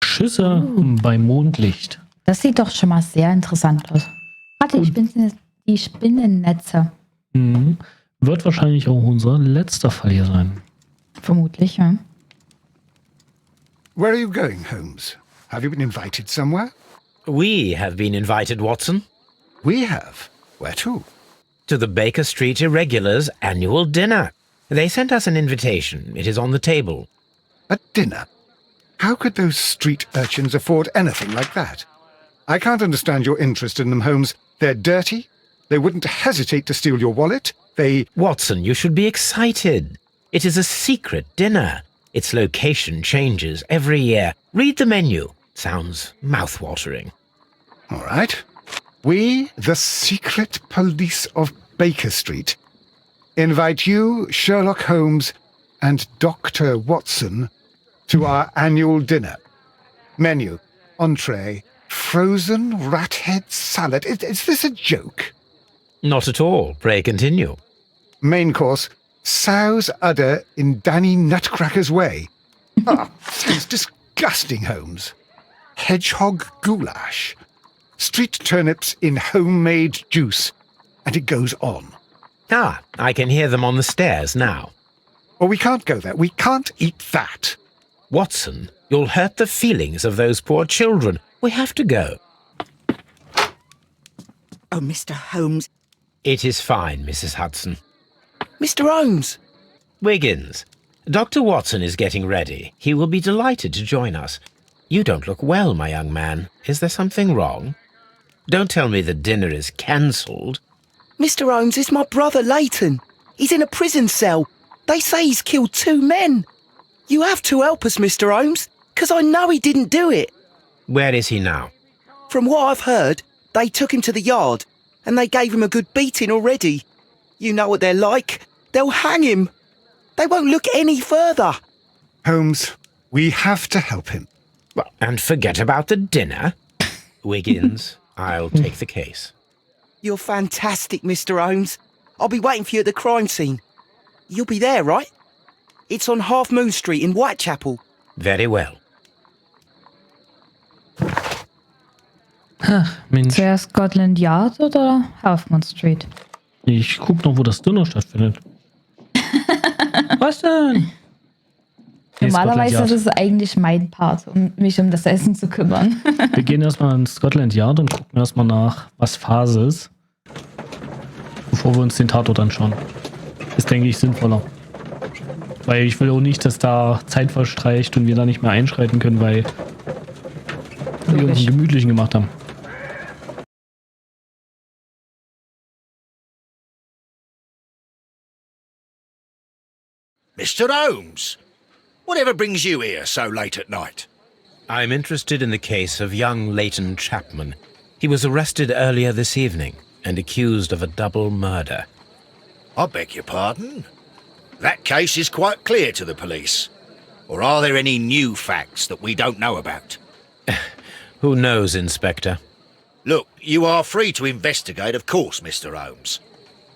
Schüsse beim Mondlicht. Das sieht doch schon mal sehr interessant aus. Warte, die Spinnennetze. Wird wahrscheinlich auch unser letzter Fall hier sein. Vermutlich, ja. Where are you going, Holmes? Have you been invited somewhere? We have been invited, Watson. We have. Where to? To the Baker Street Irregulars' annual dinner. They sent us an invitation. It is on the table. A dinner? How could those street urchins afford anything like that? I can't understand your interest in them, Holmes. They're dirty. They wouldn't hesitate to steal your wallet. Watson, you should be excited. It is a secret dinner. Its location changes every year. Read the menu. Sounds mouth-watering. All right. We, the secret police of Baker Street, invite you, Sherlock Holmes, and Dr. Watson to our annual dinner. Menu, entree, frozen rat head salad. Is this a joke? Not at all. Pray continue. Main course, sow's udder in Danny Nutcracker's way. Sounds disgusting, Holmes. Hedgehog goulash. Street turnips in homemade juice. And it goes on. Ah, I can hear them on the stairs now. Oh, we can't go there. We can't eat that. Watson, you'll hurt the feelings of those poor children. We have to go. Oh, Mr. Holmes. It is fine, Mrs. Hudson. Mr. Holmes! Wiggins, Dr. Watson is getting ready. He will be delighted to join us. You don't look well, my young man. Is there something wrong? Don't tell me the dinner is cancelled. Mr. Holmes, it's my brother Leighton. He's in a prison cell. They say he's killed 2 men. You have to help us, Mr. Holmes, because I know he didn't do it. Where is he now? From what I've heard, they took him to the yard, and they gave him a good beating already. You know what they're like. They'll hang him. They won't look any further. Holmes, we have to help him. Well, and forget about the dinner. Wiggins, I'll take the case. You're fantastic, Mr. Holmes. I'll be waiting for you at the crime scene. You'll be there, right? It's on Half Moon Street in Whitechapel. Very well. Mensch, Zuerst Scotland Yard oder Half Moon Street? ich guck noch, wo das Dinner stattfindet. Was denn? Nee, Normalerweise Scotland ist es eigentlich mein Part, um mich um das Essen zu kümmern. Wir gehen erstmal ins Scotland Yard und gucken erstmal nach, was Phase ist, bevor wir uns den Tatort anschauen. Ist, denke ich, sinnvoller. Weil ich will auch nicht, dass da Zeit verstreicht und wir da nicht mehr einschreiten können, weil wir uns einen gemütlichen gemacht haben. Mr. Holmes, whatever brings you here so late at night? I'm interested in the case of young Leighton Chapman. He was arrested earlier this evening and accused of a double murder. I beg your pardon? That case is quite clear to the police. Or are there any new facts that we don't know about? Who knows, Inspector? Look, you are free to investigate, of course, Mr. Holmes.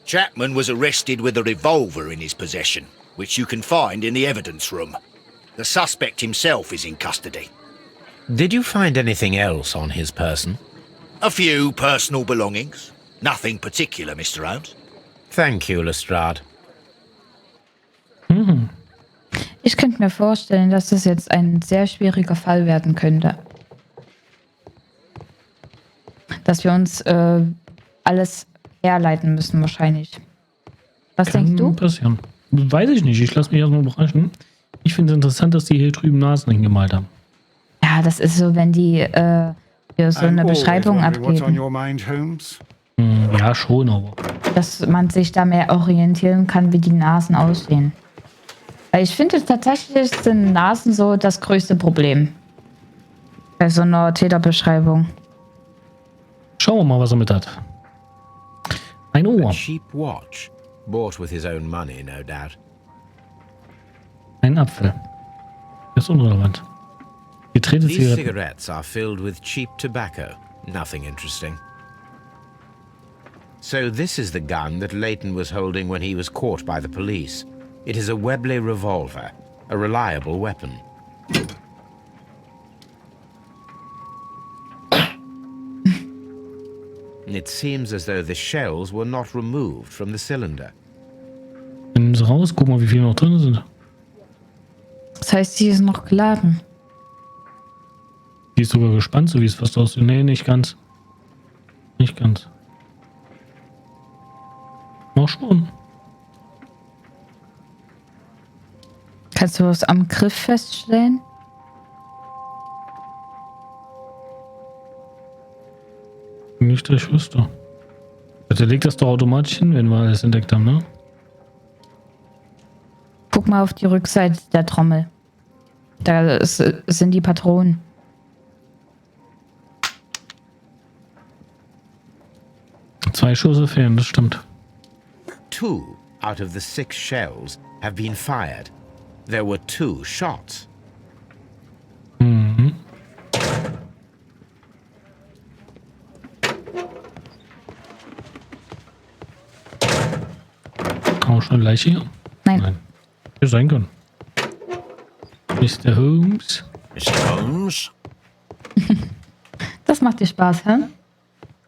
Chapman was arrested with a revolver in his possession, which you can find in the evidence room. The suspect himself is in custody. Did you find anything else on his person? A few personal belongings. Nothing particular, Mr. Holmes. Thank you, Lestrade. Ich könnte mir vorstellen, dass das jetzt ein sehr schwieriger Fall werden könnte. Dass wir uns alles herleiten müssen wahrscheinlich. Was denkst du? Passieren. Weiß ich nicht, ich lasse mich erstmal überraschen. Ich finde es interessant, dass die hier drüben Nasen hingemalt haben. Ja, das ist so, wenn die hier so eine Beschreibung What's on abgeben. your mind, Holmes? Ja, schon, aber. Dass man sich da mehr orientieren kann, wie die Nasen aussehen. Weil ich finde tatsächlich sind Nasen so das größte Problem. Bei so einer Täterbeschreibung. Schauen wir mal, was er mit hat. Ein A Ohr. cheap watch, bought with his own money, no doubt. Ein Apfel. Das ist unrelevant. Gedrehte These Zigaretten. cigarettes are filled with cheap tobacco. Nothing interesting. So this is the gun that Leighton was holding when he was caught by the police. It is a Webley revolver, a reliable weapon. It seems as though the shells were not removed from the cylinder. Nimm sie raus, guck mal, wie viele noch drin sind. Das heißt, sie ist noch geladen. Die ist sogar gespannt, so wie es fast aussieht. Nee, nicht ganz. Nicht ganz. Noch schon. Kannst du was am Griff feststellen? Nicht, dass ich wüsste. Der legt das doch automatisch hin, wenn wir alles entdeckt haben, ne? Guck mal auf die Rückseite der Trommel. Da sind die Patronen. Zwei Schüsse fehlen, das stimmt. 2 out of the 6 shells have been fired. There were 2 shots. Mhm. Auch schon gleich hier? Nein. Hätte sein können. Mr. Holmes. Mr. Holmes? Das macht dir Spaß, hä?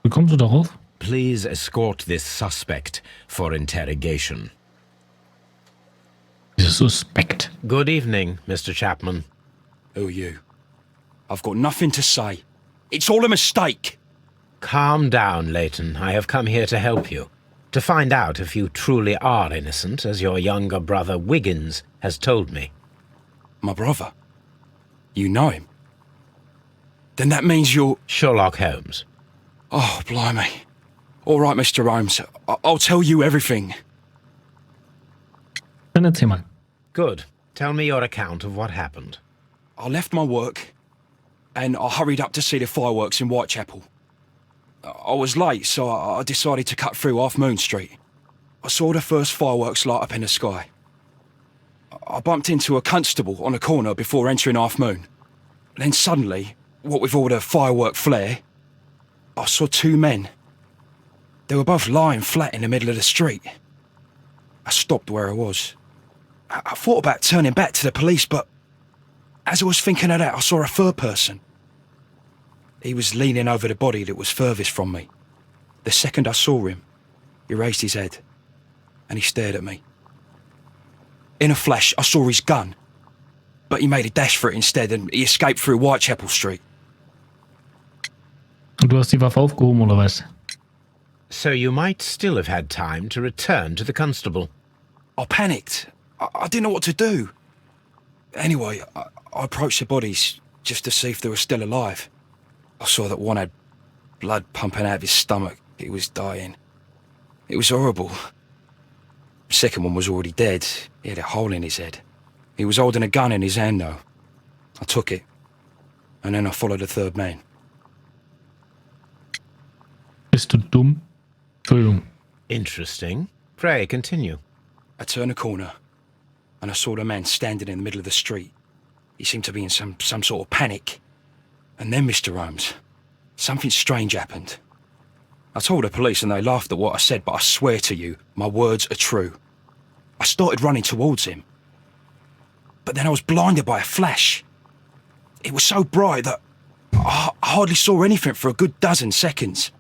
Wie kommst du darauf? Please escort this suspect for interrogation. Dieser Suspekt. Good evening, Mr. Chapman. Who are you? I've got nothing to say. It's all a mistake. Calm down, Leighton. I have come here to help you. To find out if you truly are innocent, as your younger brother Wiggins has told me. My brother? You know him? Then that means you're... Sherlock Holmes. Oh, blimey. All right, Mr. Holmes. I'll tell you everything. Dann erzähl mal. Good. Tell me your account of what happened. I left my work and I hurried up to see the fireworks in Whitechapel. I was late, so I decided to cut through Half Moon Street. I saw the first fireworks light up in the sky. I bumped into a constable on a corner before entering Half Moon. Then suddenly, what with all the firework flare, I saw 2 men. They were both lying flat in the middle of the street. I stopped where I was. I thought about turning back to the police, but as I was thinking of that, I saw a third person. He was leaning over the body that was furthest from me. The second I saw him, he raised his head and he stared at me. In a flash, I saw his gun, but he made a dash for it instead and he escaped through Whitechapel Street. Und du hast die Waffe aufgehoben, oder was? So you might still have had time to return to the constable. I panicked. I didn't know what to do. Anyway, I approached the bodies just to see if they were still alive. I saw that one had blood pumping out of his stomach. He was dying. It was horrible. The second one was already dead. He had a hole in his head. He was holding a gun in his hand, though. I took it, and then I followed the third man. Bist du dumm? Entschuldigung. Interesting. Pray, continue. I turned a corner, and I saw the man standing in the middle of the street. He seemed to be in some sort of panic. And then, Mr. Holmes, something strange happened. I told the police and they laughed at what I said, but I swear to you, my words are true. I started running towards him. But then I was blinded by a flash. It was so bright that I hardly saw anything for a good dozen seconds.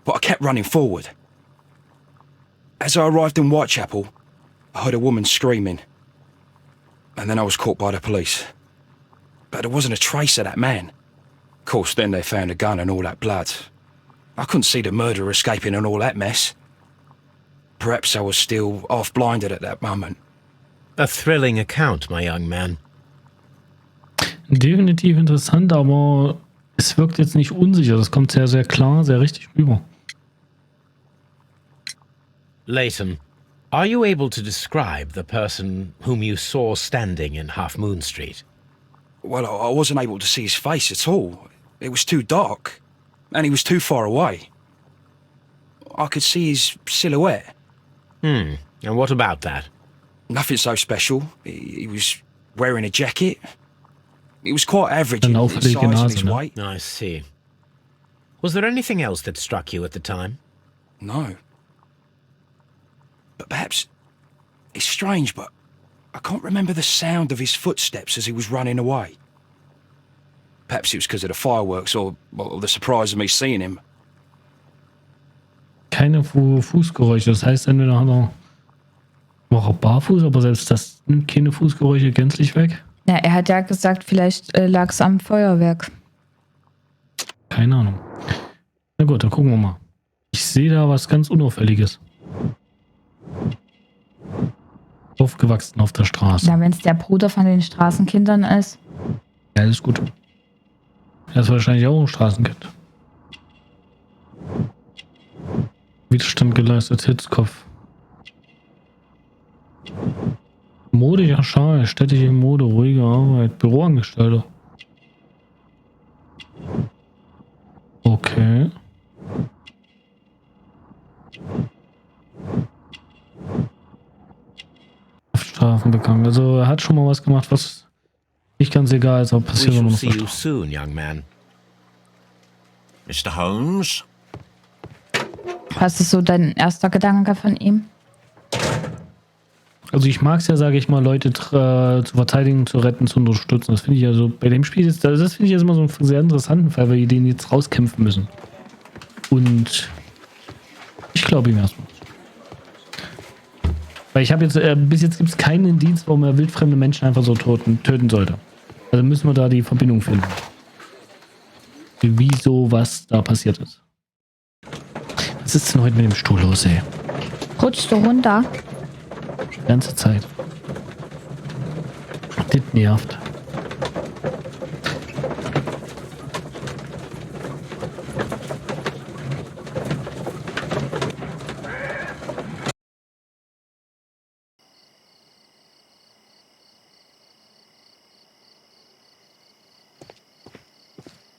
But I kept running forward. As I arrived in Whitechapel, I heard a woman screaming. And then I was caught by the police. But there wasn't a trace of that man. Of course, then they found a gun and all that blood. I couldn't see the murderer escaping and all that mess. Perhaps I was still half-blinded at that moment. A thrilling account, my young man. Definitiv interessant, aber es wirkt jetzt nicht unsicher. Das kommt sehr, sehr klar, sehr richtig rüber. Leighton, are you able to describe the person whom you saw standing in Half Moon Street? Well, I wasn't able to see his face at all. It was too dark, and he was too far away. I could see his silhouette. And what about that? Nothing so special. He was wearing a jacket. He was quite average in Eine his size auffällige and Nase, his ne? weight. I see. Was there anything else that struck you at the time? No. But perhaps it's strange, but I can't remember the sound of his footsteps as he was running away. Perhaps it was because of the fireworks or the surprise of me seeing him. keine Fußgeräusche. Das heißt, entweder hat er auch barfuß, aber selbst das nimmt keine Fußgeräusche gänzlich weg. Ja, er hat ja gesagt, vielleicht lag es am Feuerwerk. Keine Ahnung. Na gut, dann gucken wir mal. Ich sehe da was ganz Unauffälliges. Aufgewachsen auf der Straße. Ja, wenn es der Bruder von den Straßenkindern ist. Ja, das ist gut. Er ist wahrscheinlich auch ein Straßenkind. Widerstand geleistet, Hitzkopf. Modischer Schal, städtische Mode, ruhige Arbeit, Büroangestellte. Okay. Strafen begangen. Also er hat schon mal was gemacht, was nicht ganz egal ist, aber We passiert shall immer see you noch. soon, young man. Mr. Holmes? Was ist so dein erster Gedanke von ihm? Also ich mag es ja, sage ich mal, Leute zu verteidigen, zu retten, zu unterstützen. Das finde ich ja so bei dem Spiel jetzt, das finde ich jetzt immer so einen sehr interessanten Fall, weil die den jetzt rauskämpfen müssen. Und ich glaube ihm erstmal. Weil ich habe jetzt, bis jetzt gibt es keinen Indiz, warum er wildfremde Menschen einfach so töten sollte. Also müssen wir da die Verbindung finden. Wieso, was da passiert ist. Was ist denn heute mit dem Stuhl los, ey? Rutschst du runter? Die ganze Zeit. Das nervt.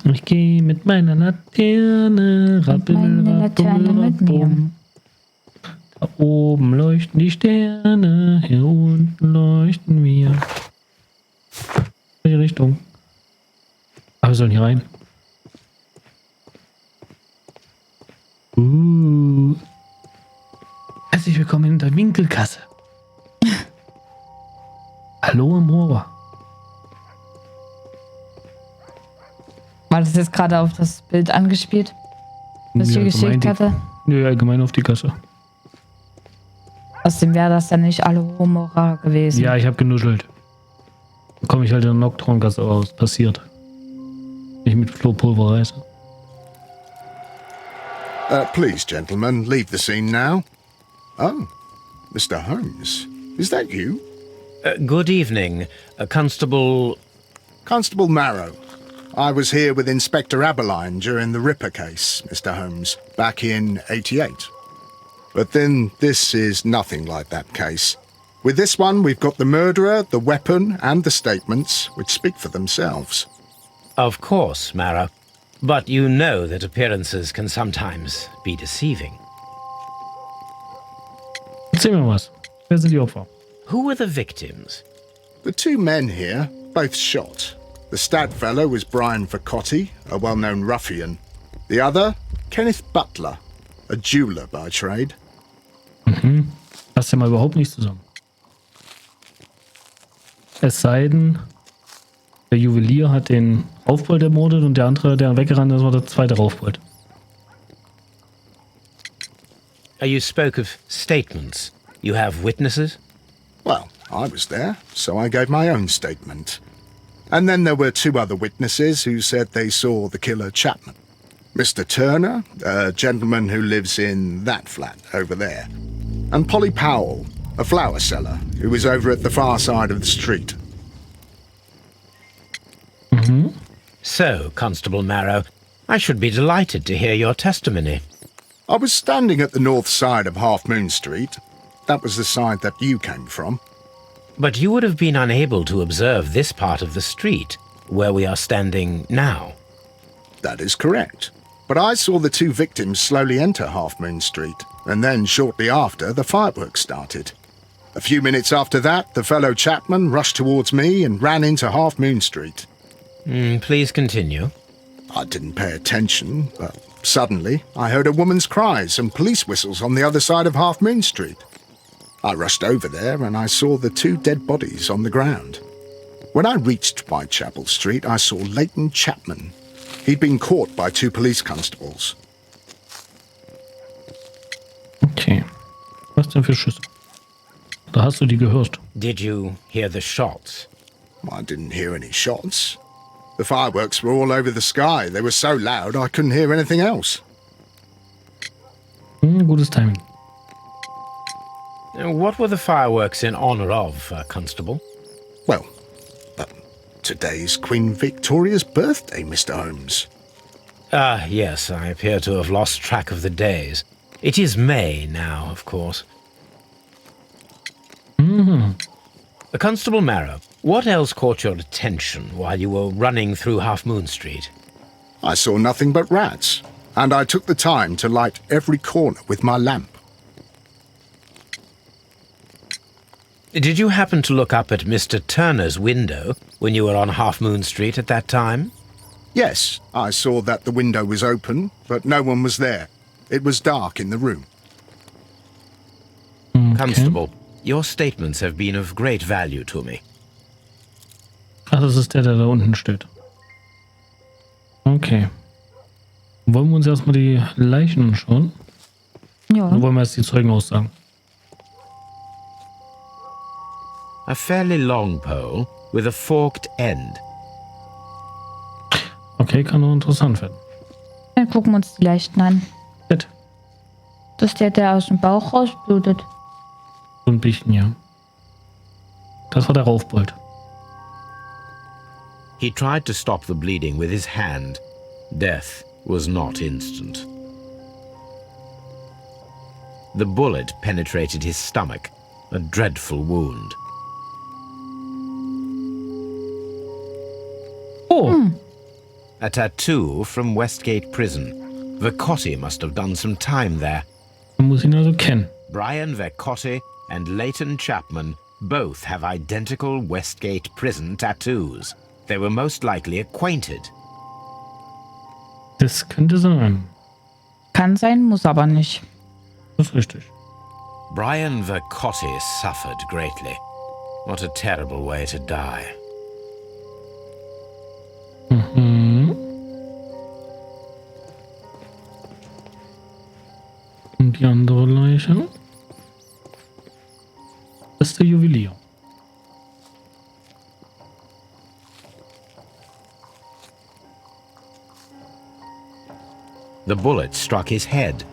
Ich gehe mit meiner Laterne, Meine Laterne mit mir. Da oben leuchten die Sterne, hier unten leuchten wir. Welche Richtung? Aber wir sollen hier rein. Herzlich willkommen in der Winkelkasse. Hallo im Ohr. War das jetzt gerade auf das Bild angespielt, was ich dir geschickt hatte? Nö, allgemein auf die Kasse. Außerdem wäre das dann nicht alle Humora gewesen. Ja, ich habe genuschelt. Dann komme ich halt in der Nocturngasse raus. Passiert. Ich mit Flohpulver reiße. Please, gentlemen, leave the scene now. Oh, Mr. Holmes, is that you? Good evening, Constable... Constable Marrow. I was here with Inspector Aberline during the Ripper case, Mr. Holmes, back in '88. But then this is nothing like that case. With this one, we've got the murderer, the weapon, and the statements, which speak for themselves. Of course, Mara. But you know that appearances can sometimes be deceiving. Erzähl mir was. Wer sind die Opfer? Who were the victims? The two men here, both shot. The stat fellow was Brian Vercotti, a well-known ruffian. The other, Kenneth Butler, a jeweler by trade. Passt ja mal überhaupt nicht zusammen. Es sei denn, der Juwelier hat den Raufbold ermordet und der andere, der weggerannt ist, war der zweite Raufbold. You spoke of statements. You have witnesses? Well, I was there, so I gave my own statement. And then there were two other witnesses who said they saw the killer Chapman. Mr. Turner, a gentleman who lives in that flat over there. And Polly Powell, a flower seller, who was over at the far side of the street. So, Constable Marrow, I should be delighted to hear your testimony. I was standing at the north side of Half Moon Street. That was the side that you came from. But you would have been unable to observe this part of the street, where we are standing now. That is correct. But I saw the two victims slowly enter Half Moon Street, and then shortly after, the fireworks started. A few minutes after that, the fellow Chapman rushed towards me and ran into Half Moon Street. Please continue. I didn't pay attention, but suddenly I heard a woman's cries and police whistles on the other side of Half Moon Street. I rushed over there and I saw the two dead bodies on the ground. When I reached Whitechapel Street, I saw Leighton Chapman. He'd been caught by two police constables. denn für Schüsse? Da hast du die gehört. Did you hear the shots? I didn't hear any shots. The fireworks were all over the sky. They were so loud I couldn't hear anything else. Gutes Timing. What were the fireworks in honor of, Constable? Well, today's Queen Victoria's birthday, Mr. Holmes. Ah, yes, I appear to have lost track of the days. It is May now, of course. Constable Marrow, what else caught your attention while you were running through Half Moon Street? I saw nothing but rats, and I took the time to light every corner with my lamp. Did you happen to look up at Mr. Turner's window when you were on Half Moon Street at that time? Yes, I saw that the window was open, but no one was there. It was dark in the room. Constable, your statements have been of great value to me. Ach, das ist der, der da unten steht. Okay. Wollen wir uns erstmal die Leichen anschauen? Ja. Oder wollen wir erst die Zeugenaussagen? A fairly long pole with a forked end. Okay, kann nur interessant werden. Dann gucken wir uns die Leichten an. Nett. Das ist der, der aus dem Bauch rausblutet. So ein bisschen, ja. Das war der Raufbold. He tried to stop the bleeding with his hand. Death was not instant. The bullet penetrated his stomach, a dreadful wound. Oh! A tattoo from Westgate Prison. Vercotti must have done some time there. Man muss ihn also kennen. Brian Vercotti and Leighton Chapman both have identical Westgate Prison tattoos. They were most likely acquainted. Das könnte sein. Kann sein, muss aber nicht. Das ist richtig. Brian Vercotti suffered greatly. What a terrible way to die. Und die andere Leiche? Das ist der Juwelier. The bullet struck his head.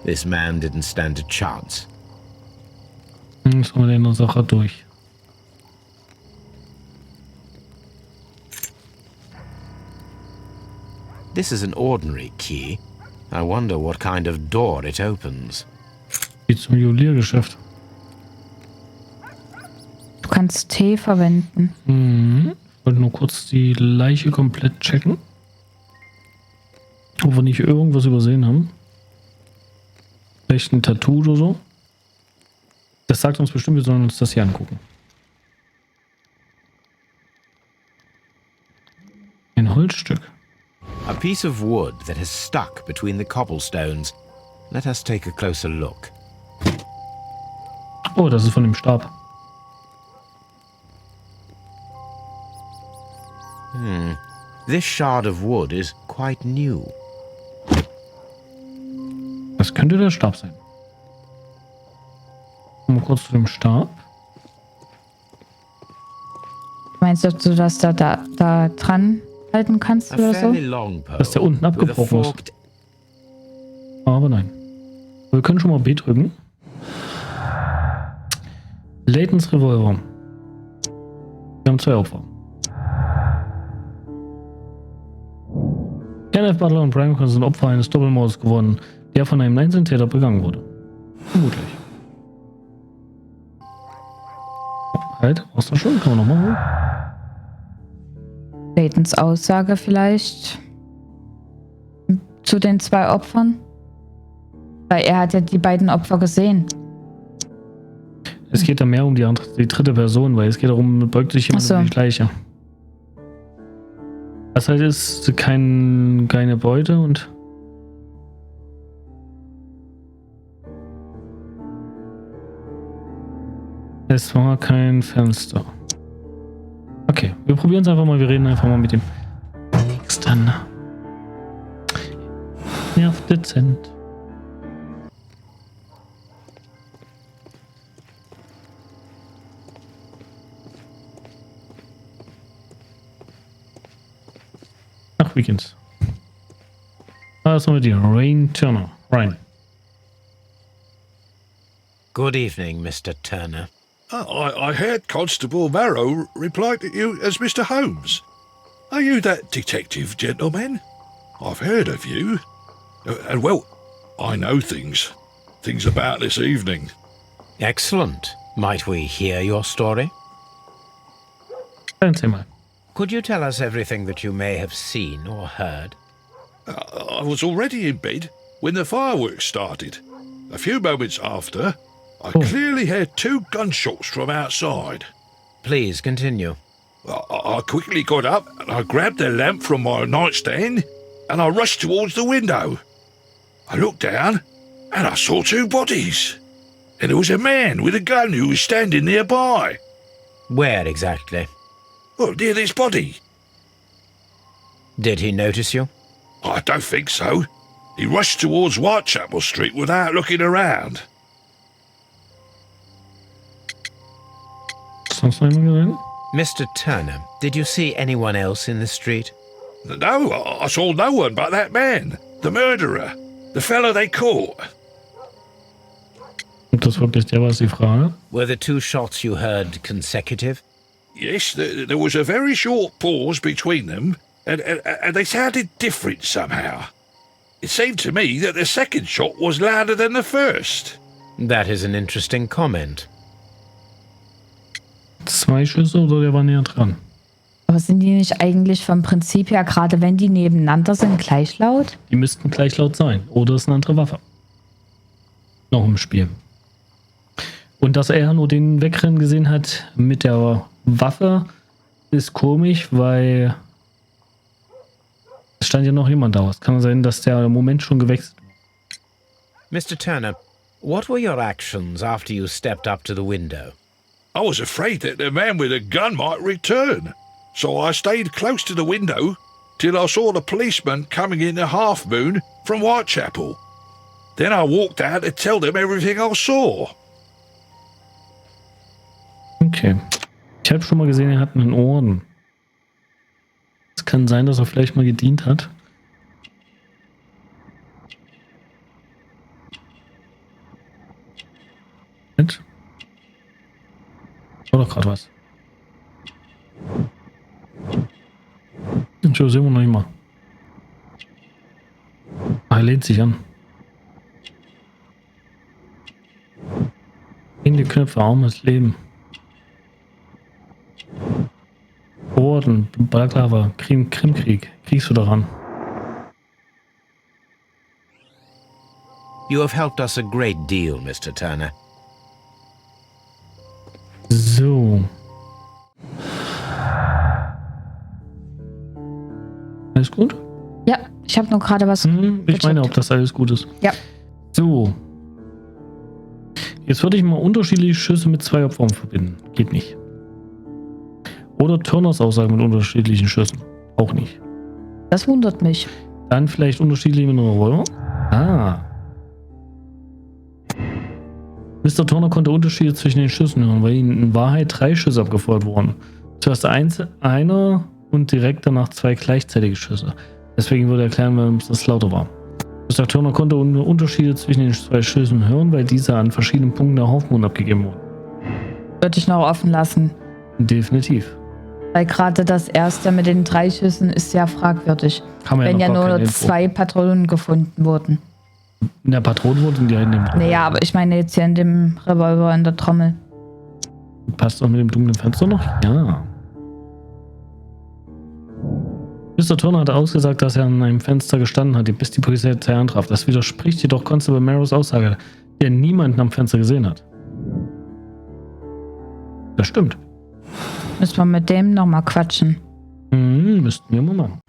This man didn't stand a chance. Jetzt haben wir den Sache durch. This is an ordinary key. I wonder what kind of door it opens. Geht zum Juweliergeschäft. Du kannst Tee verwenden. Ich wollte nur kurz die Leiche komplett checken. Ob wir nicht irgendwas übersehen haben. Vielleicht ein Tattoo oder so. Das sagt uns bestimmt, wir sollen uns das hier angucken. Ein Holzstück. A piece of wood that has stuck between the cobblestones. Let us take a closer look. Oh, das ist von dem Stab. This shard of wood is quite new. Das könnte der Stab sein. Mal kurz zu dem Stab. Meinst du, dass du das da dran halten kannst A oder so? fairly long pole Dass der unten with a abgebrochen ist. forked Aber nein. Wir können schon mal B drücken. Leighton's Revolver. Wir haben 2 Opfer. Kenneth Butler und Brian sind Opfer eines Doppelmordes geworden, der von einem Einzeltäter begangen wurde. Vermutlich. Halt, brauchst du schon? Kann man noch machen. Leighton's Aussage vielleicht zu den 2 Opfern? Weil er hat ja die beiden Opfer gesehen. Es geht da mehr um die dritte Person, weil es geht darum, beugt sich jemand um die Leiche. Das halt ist keine Beute und es war kein Fenster. Okay, wir probieren es einfach mal. Wir reden einfach mal mit dem Nächsten. Nerv dezent. begins. Da ist mal die Rain Turner. Ryan. Good evening, Mr. Turner. I heard Constable Marrow reply to you as Mr. Holmes. Are you that detective gentleman? I've heard of you. And well, I know things about this evening. Excellent. Might we hear your story? Erzähl mal. Could you tell us everything that you may have seen or heard? I was already in bed when the fireworks started. A few moments after, I clearly heard 2 gunshots from outside. Please continue. I quickly got up and I grabbed the lamp from my nightstand and I rushed towards the window. I looked down and I saw 2 bodies. And there was a man with a gun who was standing nearby. Where exactly? Well, near this body. Did he notice you? I don't think so. He rushed towards Whitechapel Street without looking around. Sonst noch jemand gesehen? Mr. Turner, did you see anyone else in the street? No, I saw no one but that man, the murderer, the fellow they caught. Ob das wirklich der war, ist die Frage. Were the 2 shots you heard consecutive? Yes, there was a very short pause between them, and they sounded different somehow. It seemed to me that the second shot was louder than the first. That is an interesting comment. 2 Schüsse oder der war näher dran? Aber sind die nicht eigentlich vom Prinzip her, gerade wenn die nebeneinander sind, gleich laut? Die müssten gleich laut sein. Oder ist eine andere Waffe. Noch im Spiel. Und dass er nur den Wegrennen gesehen hat mit der Waffe, ist komisch, weil es stand ja noch jemand da. Es kann sein, dass der Moment schon gewechselt wird. Mr. Turner, what were your actions after you stepped up to the window? I was afraid that the man with a gun might return, so I stayed close to the window till I saw the policeman coming in the half moon from Whitechapel. Then I walked out to tell them everything I saw. Okay. Ich habe schon mal gesehen, er hat einen Orden. Es kann sein, dass er vielleicht mal gedient hat. Mit? War doch gerade was. Entschuldigung, sehen wir noch nicht mal. Er lehnt sich an. Hände, Knöpfe, armes Leben. Orden, Balklava, Krimkrieg, Kriegsveteran. You have helped us a great deal, Mr. Turner. So. Alles gut? Ja, ich habe nur gerade was. Ich meine, ob das alles gut ist. Ja. So. Jetzt würde ich mal unterschiedliche Schüsse mit 2 Opfern verbinden. Geht nicht. Oder Turners Aussage mit unterschiedlichen Schüssen. Auch nicht. Das wundert mich. Dann vielleicht unterschiedlich mit einer Rolle. Ah. Mr. Turner konnte Unterschiede zwischen den Schüssen hören, weil ihm in Wahrheit 3 Schüsse abgefeuert wurden. Zuerst einer und direkt danach 2 gleichzeitige Schüsse. Deswegen würde erklären, warum es lauter war. Mr. Turner konnte Unterschiede zwischen den 2 Schüssen hören, weil diese an verschiedenen Punkten der Hauptmond abgegeben wurden. Würde ich noch offen lassen. Definitiv. Weil gerade das erste mit den 3 Schüssen ist sehr fragwürdig. Wenn ja nur 2 Patronen gefunden wurden. In der Patrone wurden die in dem Trommel. Naja, aber ich meine jetzt hier in dem Revolver in der Trommel. Passt doch mit dem dunklen Fenster noch? Ja. Mr. Turner hat ausgesagt, dass er an einem Fenster gestanden hat, bis die Polizei eintraf. Das widerspricht jedoch Constable Marrows Aussage, der niemanden am Fenster gesehen hat. Das stimmt. Müssen wir mit dem nochmal quatschen. Müssten wir mal machen.